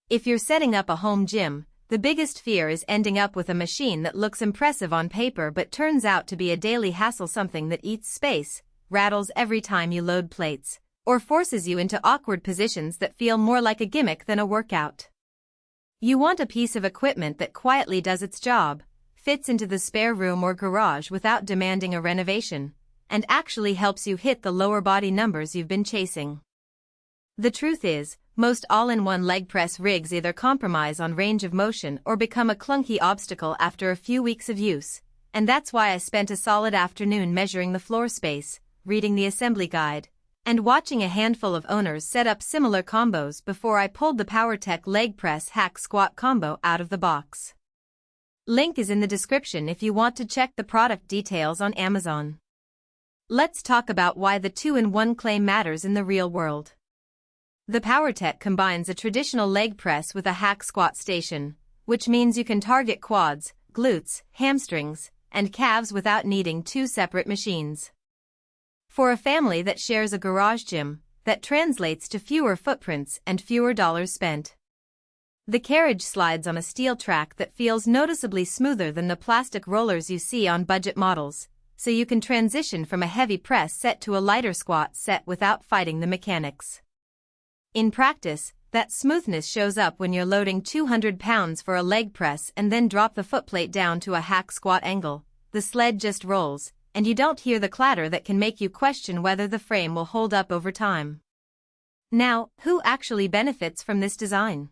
If you're setting up a home gym, the biggest fear is ending up with a machine that looks impressive on paper but turns out to be a daily hassle, something that eats space, rattles every time you load plates, or forces you into awkward positions that feel more like a gimmick than a workout. You want a piece of equipment that quietly does its job, fits into the spare room or garage without demanding a renovation, and actually helps you hit the lower body numbers you've been chasing. The truth is, most all-in-one leg press rigs either compromise on range of motion or become a clunky obstacle after a few weeks of use, and that's why I spent a solid afternoon measuring the floor space, reading the assembly guide, and watching a handful of owners set up similar combos before I pulled the Powertec leg press hack squat combo out of the box. Link is in the description if you want to check the product details on Amazon. Let's talk about why the 2-in-1 claim matters in the real world. The Powertec combines a traditional leg press with a hack squat station, which means you can target quads, glutes, hamstrings, and calves without needing two separate machines. For a family that shares a garage gym, that translates to fewer footprints and fewer dollars spent. The Carriage slides on a steel track that feels noticeably smoother than the plastic rollers you see on budget models, so you can transition from a heavy press set to a lighter squat set without fighting the mechanics. In practice, that smoothness shows up when you're loading 200 pounds for a leg press and then drop the footplate down to a hack squat angle. The sled just rolls, and you don't hear the clatter that can make you question whether the frame will hold up over time. Now, who actually benefits from this design?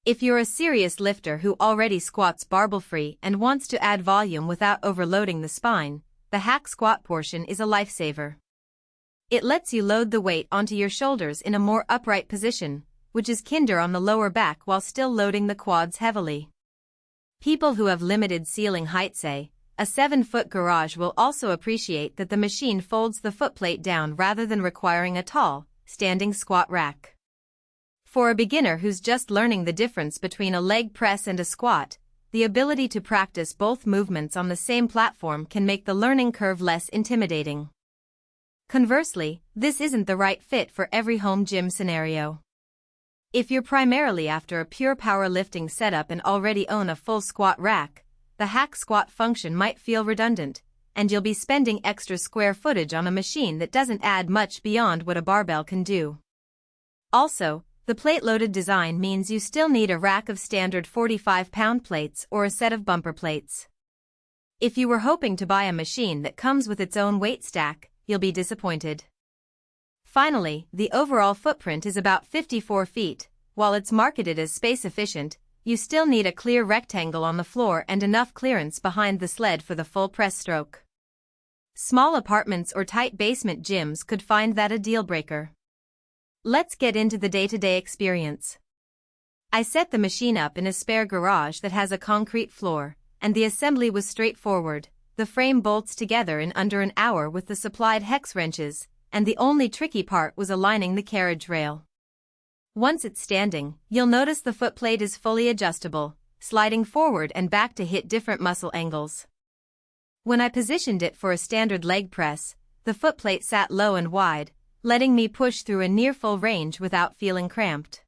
If you're a serious lifter who already squats barbell-free and wants to add volume without overloading the spine, the hack squat portion is a lifesaver. It lets you load the weight onto your shoulders in a more upright position, which is kinder on the lower back while still loading the quads heavily. People who have limited ceiling height say, a 7-foot garage will also appreciate that the machine folds the footplate down rather than requiring a tall, standing squat rack. For a beginner who's just learning the difference between a leg press and a squat, the ability to practice both movements on the same platform can make the learning curve less intimidating. Conversely, this isn't the right fit for every home gym scenario. If you're primarily after a pure powerlifting setup and already own a full squat rack, the hack squat function might feel redundant, and you'll be spending extra square footage on a machine that doesn't add much beyond what a barbell can do. Also, the plate-loaded design means you still need a rack of standard 45-pound plates or a set of bumper plates. If you were hoping to buy a machine that comes with its own weight stack, you'll be disappointed. Finally, the overall footprint is about 54 feet. While it's marketed as space-efficient, you still need a clear rectangle on the floor and enough clearance behind the sled for the full press stroke. Small apartments or tight basement gyms could find that a deal-breaker. Let's get into the day-to-day experience. I set the machine up in a spare garage that has a concrete floor, and the assembly was straightforward. The frame bolts together in under an hour with the supplied hex wrenches, and the only tricky part was aligning the carriage rail. Once it's standing, you'll notice the footplate is fully adjustable, sliding forward and back to hit different muscle angles. When I positioned it for a standard leg press, the footplate sat low and wide, letting me push through a near full range without feeling cramped.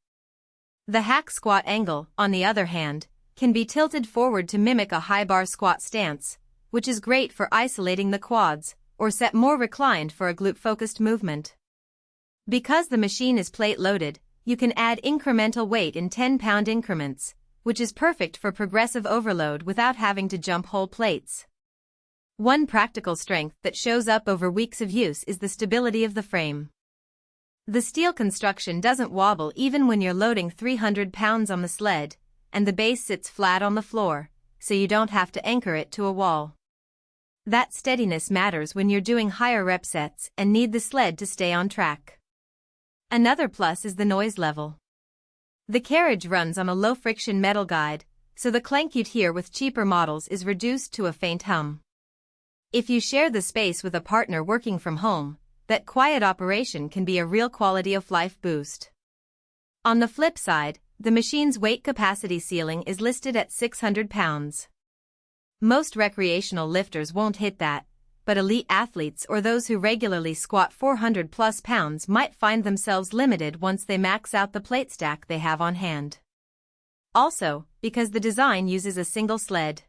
The hack squat angle, on the other hand, can be tilted forward to mimic a high bar squat stance, which is great for isolating the quads, or set more reclined for a glute-focused movement. Because the machine is plate-loaded, you can add incremental weight in 10-pound increments, which is perfect for progressive overload without having to jump whole plates. One practical strength that shows up over weeks of use is the stability of the frame. The steel construction doesn't wobble even when you're loading 300 pounds on the sled, and the base sits flat on the floor, so you don't have to anchor it to a wall. That steadiness matters when you're doing higher rep sets and need the sled to stay on track. Another plus is the noise level. The Carriage runs on a low-friction metal guide, so the clank you'd hear with cheaper models is reduced to a faint hum. If you share the space with a partner working from home, that quiet operation can be a real quality-of-life boost. On the flip side, the machine's weight capacity ceiling is listed at 600 pounds. Most recreational lifters won't hit that, but elite athletes or those who regularly squat 400+ pounds might find themselves limited once they max out the plate stack they have on hand. Also, because the design uses a single sled.